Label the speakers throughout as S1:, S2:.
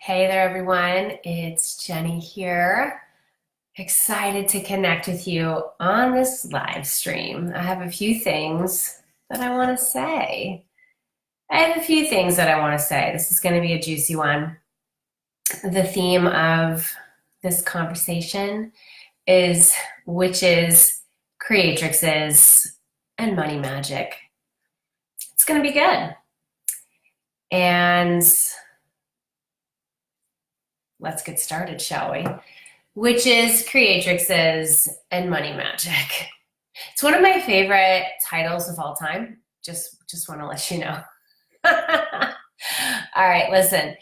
S1: Hey there, everyone. It's Jenny here. Excited to connect with you on this live stream. I have a few things that I want to say. This is going to be a juicy one. The theme of this conversation is witches, creatrixes, and money magic. It's going to be good. And let's get started, shall we? Witches, creatrixes, and money magic. It's one of my favorite titles of all time. Just want to let you know. All right, listen.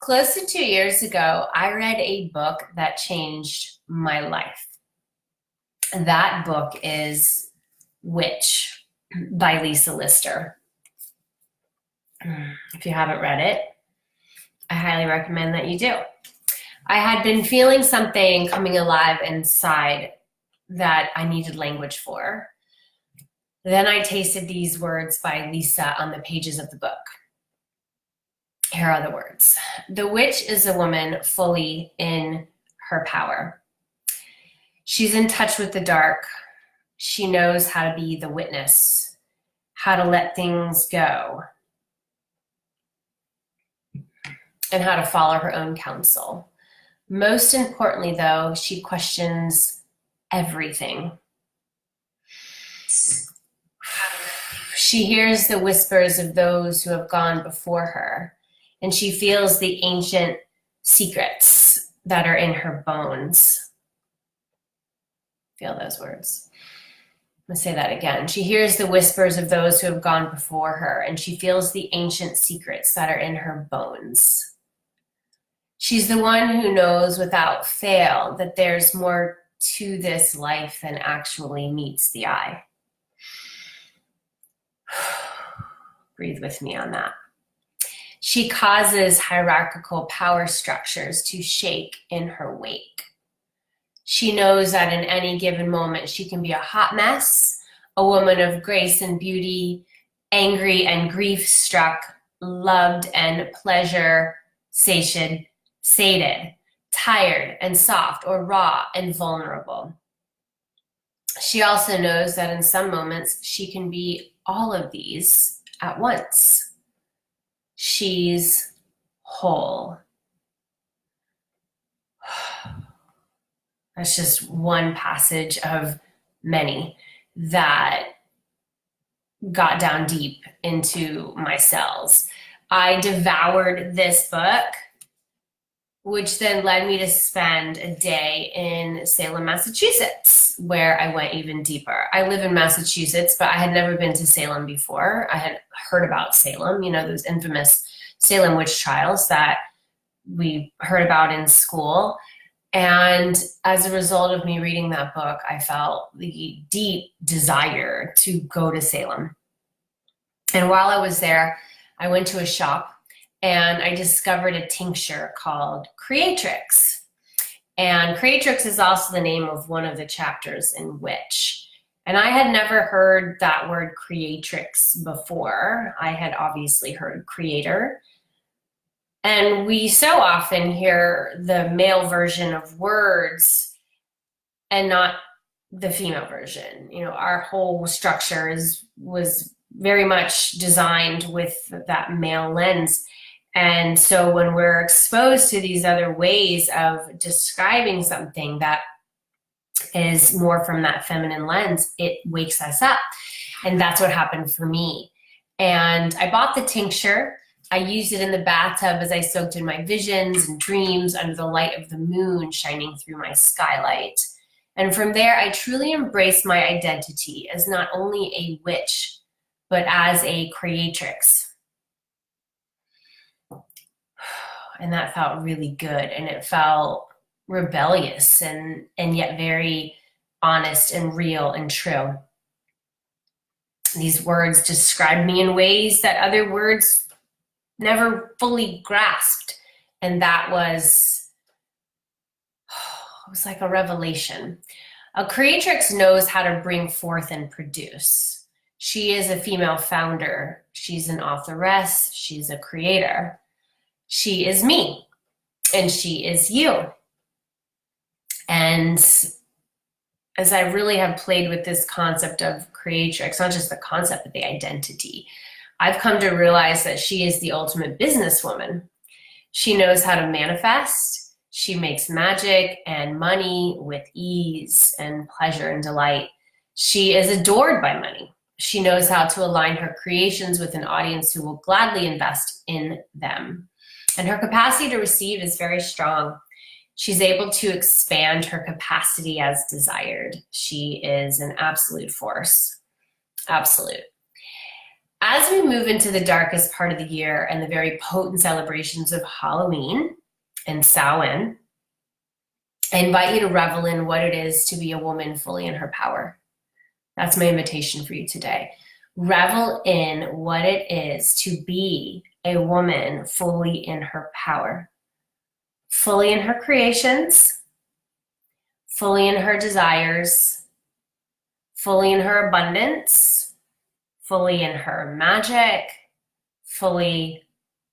S1: Close to 2 years ago, I read a book that changed my life. That book is Witch by Lisa Lister. If you haven't read it, I highly recommend that you do. I had been feeling something coming alive inside that I needed language for. Then I tasted these words by Lisa on the pages of the book. Here are the words. The witch is a woman fully in her power. She's in touch with the dark. She knows how to be the witness, how to let things go, and how to follow her own counsel. Most importantly, though, she questions everything. She hears the whispers of those who have gone before her, and she feels the ancient secrets that are in her bones. Feel those words. I'm going to say that again. She hears the whispers of those who have gone before her, and she feels the ancient secrets that are in her bones. She's the one who knows without fail that there's more to this life than actually meets the eye. Breathe with me on that. She causes hierarchical power structures to shake in her wake. She knows that in any given moment, she can be a hot mess, a woman of grace and beauty, angry and grief-struck, loved and pleasure-sated, tired and soft, or raw and vulnerable. She also knows that in some moments she can be all of these at once. She's whole. That's just one passage of many that got down deep into my cells. I devoured this book, which then led me to spend a day in Salem, Massachusetts, where I went even deeper. I live in Massachusetts, but I had never been to Salem before. I had heard about Salem, those infamous Salem witch trials that we heard about in school. And as a result of me reading that book, I felt the deep desire to go to Salem. And while I was there, I went to a shop and I discovered a tincture called Creatrix. And Creatrix is also the name of one of the chapters in Witch. And I had never heard that word Creatrix before. I had obviously heard creator. And we so often hear the male version of words and not the female version. Our whole structure was very much designed with that male lens. And so when we're exposed to these other ways of describing something that is more from that feminine lens, it wakes us up. And that's what happened for me. And I bought the tincture. I used it in the bathtub as I soaked in my visions and dreams under the light of the moon shining through my skylight. And from there, I truly embraced my identity as not only a witch, but as a creatrix. And that felt really good, and it felt rebellious and yet very honest and real and true. These words described me in ways that other words never fully grasped, and that was like a revelation. A creatrix knows how to bring forth and produce. She is a female founder. She's an authoress. She's a creator. She is me. and she is you. And as I really have played with this concept of creatrix, not just the concept, but the identity, I've come to realize that she is the ultimate businesswoman. She knows how to manifest. She makes magic and money with ease and pleasure and delight. She is adored by money. She knows how to align her creations with an audience who will gladly invest in them. And her capacity to receive is very strong. She's able to expand her capacity as desired. She is an absolute force. Absolute. As we move into the darkest part of the year and the very potent celebrations of Halloween and Samhain, I invite you to revel in what it is to be a woman fully in her power. That's my invitation for you today. Revel in what it is to be a woman fully in her power, fully in her creations, fully in her desires, fully in her abundance, fully in her magic, fully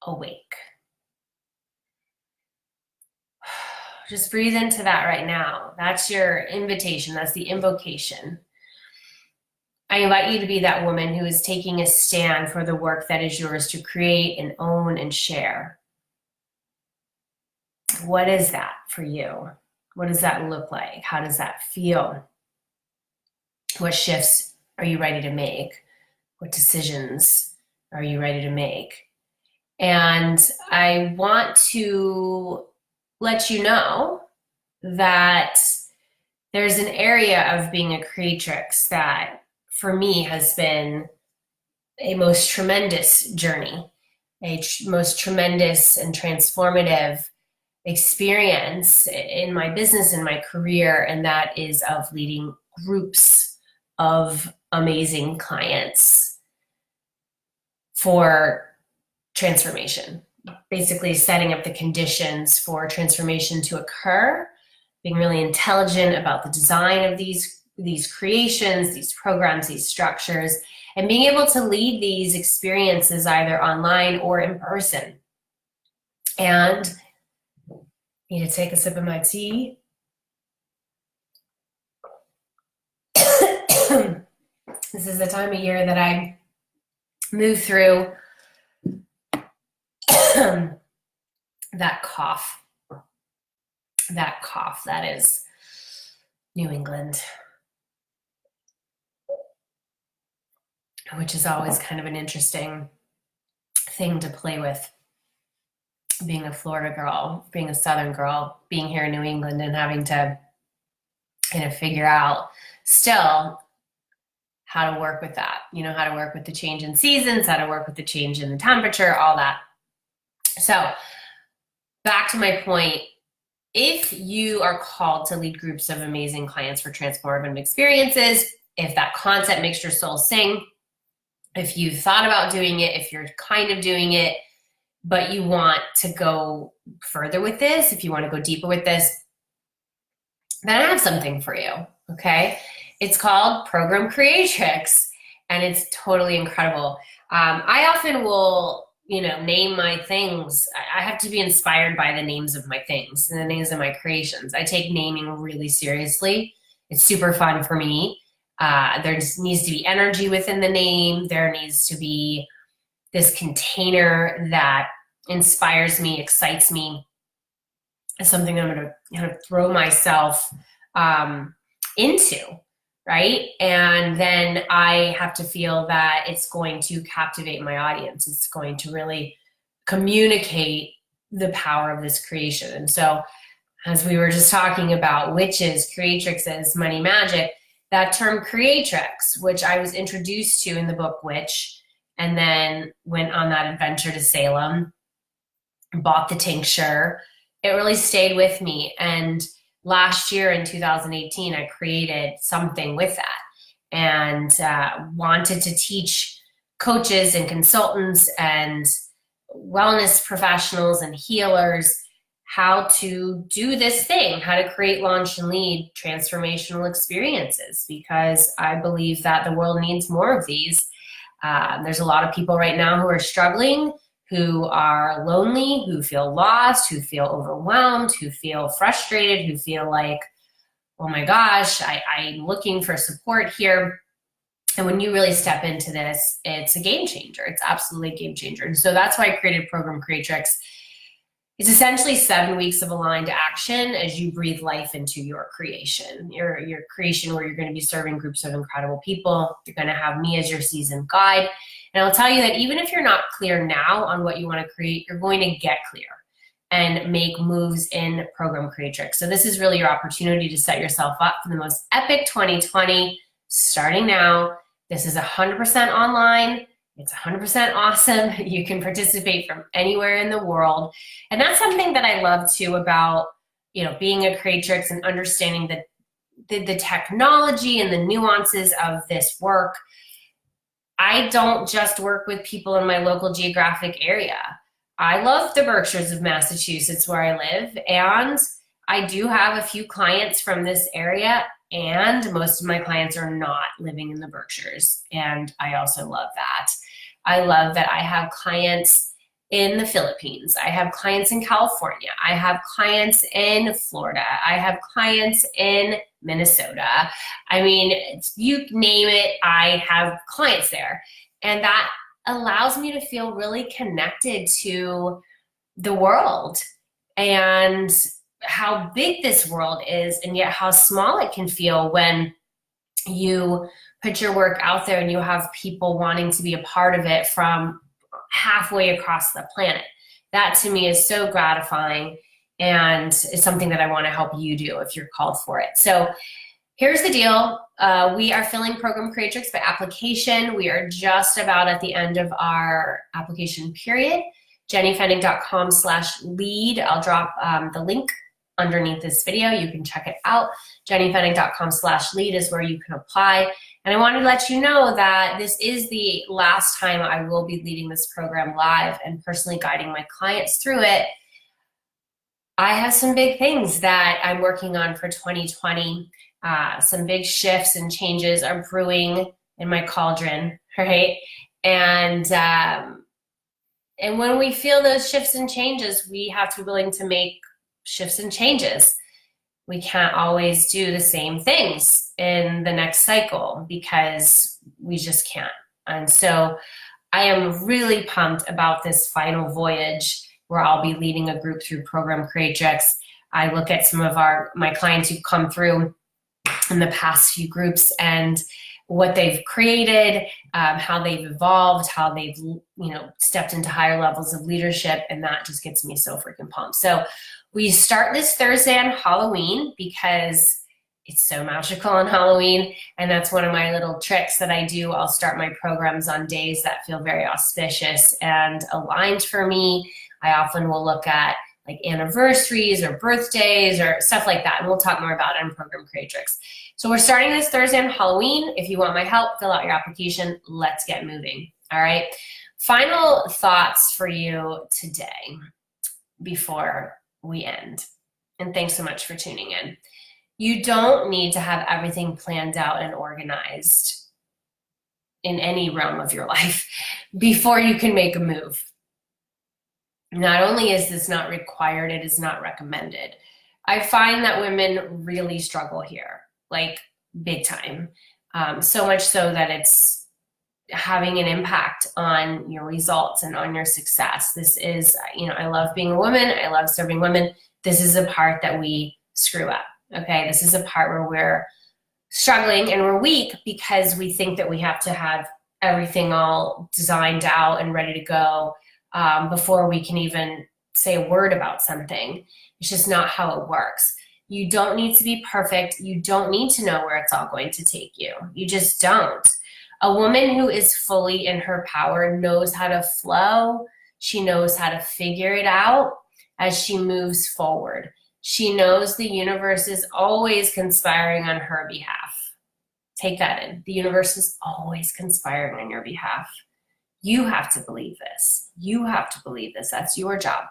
S1: awake. Just breathe into that right now. That's your invitation. That's the invocation. I invite you to be that woman who is taking a stand for the work that is yours to create and own and share. What is that for you? What does that look like? How does that feel? What shifts are you ready to make? What decisions are you ready to make? And I want to let you know that there's an area of being a creatrix that for me has been a most tremendous journey, most tremendous and transformative experience in my business, in my career, and that is of leading groups of amazing clients for transformation. Basically setting up the conditions for transformation to occur, being really intelligent about the design of these creations, these programs, these structures, and being able to lead these experiences either online or in person. And I need to take a sip of my tea. This is the time of year that I move through that cough. That is New England, which is always kind of an interesting thing to play with. Being a Florida girl, being a Southern girl, being here in New England and having to kind of figure out still how to work with that, how to work with the change in seasons, how to work with the change in the temperature, all that. So back to my point, if you are called to lead groups of amazing clients for transformative experiences, if that concept makes your soul sing, if you've thought about doing it, if you're kind of doing it, but you want to go further with this, if you want to go deeper with this, then I have something for you, okay? It's called Program Creatrix, and it's totally incredible. I often will, name my things. I have to be inspired by the names of my things and the names of my creations. I take naming really seriously. It's super fun for me. There just needs to be energy within the name. There needs to be this container that inspires me, excites me. It's something I'm going to throw myself into, right? And then I have to feel that it's going to captivate my audience. It's going to really communicate the power of this creation. And so as we were just talking about witches, creatrixes, money magic, that term creatrix, which I was introduced to in the book Witch, and then went on that adventure to Salem, bought the tincture. It really stayed with me. And last year in 2018, I created something with that and wanted to teach coaches and consultants and wellness professionals and healers how to do this thing, how to create, launch, and lead transformational experiences, because I believe that the world needs more of these. There's a lot of people right now who are struggling, who are lonely, who feel lost, who feel overwhelmed, who feel frustrated, who feel like, oh my gosh, I'm looking for support here. And when you really step into this, it's a game changer. It's absolutely a game changer. And so that's why I created program Creatrix. It's essentially 7 weeks of aligned action as you breathe life into your creation, your creation, where you're going to be serving groups of incredible people. You're going to have me as your seasoned guide. And I'll tell you that even if you're not clear now on what you want to create, you're going to get clear and make moves in program Creatrix. So this is really your opportunity to set yourself up for the most epic 2020 starting now. This is 100% online. It's 100% awesome. You can participate from anywhere in the world. And that's something that I love too about, being a creatrix and understanding the technology and the nuances of this work. I don't just work with people in my local geographic area. I love the Berkshires of Massachusetts where I live, and I do have a few clients from this area, and most of my clients are not living in the Berkshires, and I also love that. I love that I have clients in the Philippines. I have clients in California. I have clients in Florida. I have clients in Minnesota. I mean, you name it, I have clients there. And that allows me to feel really connected to the world and how big this world is, and yet how small it can feel when you put your work out there and you have people wanting to be a part of it from halfway across the planet. That to me is so gratifying, and it's something that I want to help you do if you're called for it. So here's the deal. We are filling program Creatrix by application. We are just about at the end of our application period. JennyFenning.com/lead. I'll drop the link underneath this video. You can check it out. JennyFenning.com/lead is where you can apply. And I wanted to let you know that this is the last time I will be leading this program live and personally guiding my clients through it. I have some big things that I'm working on for 2020. Some big shifts and changes are brewing in my cauldron, right? And when we feel those shifts and changes, we have to be willing to make shifts and changes. We can't always do the same things in the next cycle because we just can't. And so I am really pumped about this final voyage where I'll be leading a group through program Creatrix. I look at some of my clients who've come through in the past few groups and what they've created, how they've evolved, how they've stepped into higher levels of leadership, and that just gets me so freaking pumped. So we start this Thursday on Halloween because it's so magical on Halloween, and that's one of my little tricks that I do. I'll start my programs on days that feel very auspicious and aligned for me. I often will look at like anniversaries or birthdays or stuff like that, and we'll talk more about it on program Creatrix. So we're starting this Thursday on Halloween. If you want my help, fill out your application. Let's get moving. All right. Final thoughts for you today before we end. And thanks so much for tuning in. You don't need to have everything planned out and organized in any realm of your life before you can make a move. Not only is this not required, it is not recommended. I find that women really struggle here, like big time. So much so that it's having an impact on your results and on your success. This is, I love being a woman. I love serving women. This is a part that we screw up. Okay. This is a part where we're struggling and we're weak because we think that we have to have everything all designed out and ready to go before we can even say a word about something. It's just not how it works. You don't need to be perfect. You don't need to know where it's all going to take you. You just don't. A woman who is fully in her power knows how to flow. She knows how to figure it out as she moves forward. She knows the universe is always conspiring on her behalf. Take that in. The universe is always conspiring on your behalf. You have to believe this. You have to believe this. That's your job.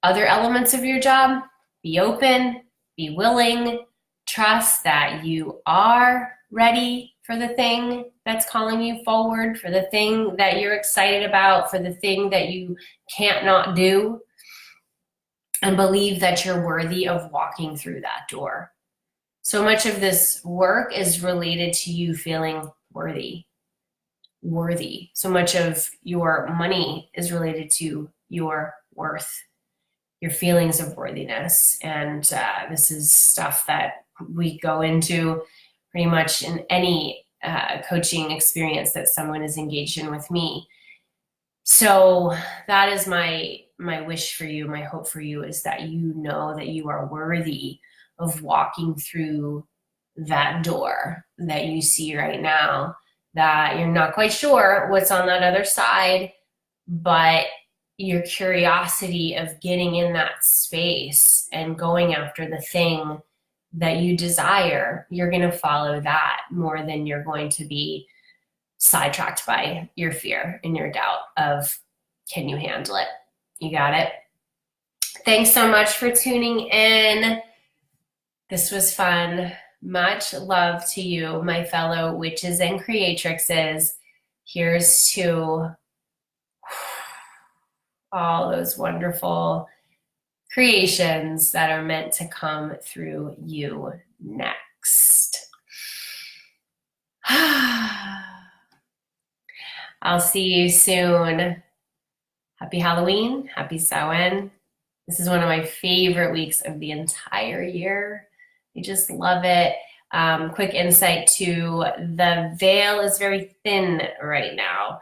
S1: Other elements of your job, be open, be willing, trust that you are ready for the thing that's calling you forward, for the thing that you're excited about, for the thing that you can't not do, and believe that you're worthy of walking through that door. So much of this work is related to you feeling worthy. So much of your money is related to your worth, your feelings of worthiness. And this is stuff that we go into pretty much in any coaching experience that someone is engaged in with me. So that is my wish for you, my hope for you, is that you know that you are worthy of walking through that door that you see right now, that you're not quite sure what's on that other side, but your curiosity of getting in that space and going after the thing that you desire, you're going to follow that more than you're going to be sidetracked by your fear and your doubt of, can you handle it? You got it? Thanks so much for tuning in. This was fun. Much love to you, my fellow witches and creatrixes. Here's to all those wonderful creations that are meant to come through you next. I'll see you soon. Happy Halloween, happy Samhain. This is one of my favorite weeks of the entire year. I just love it. Quick insight to the veil is very thin right now.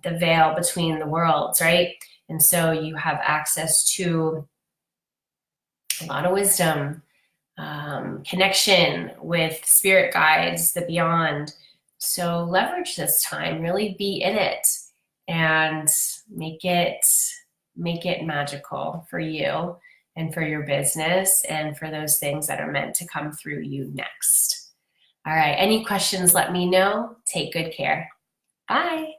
S1: The veil between the worlds, right? And so you have access to a lot of wisdom, connection with spirit guides, the beyond. So leverage this time, really be in it, and make it magical for you and for your business and for those things that are meant to come through you next. All right, any questions, let me know. Take good care. Bye.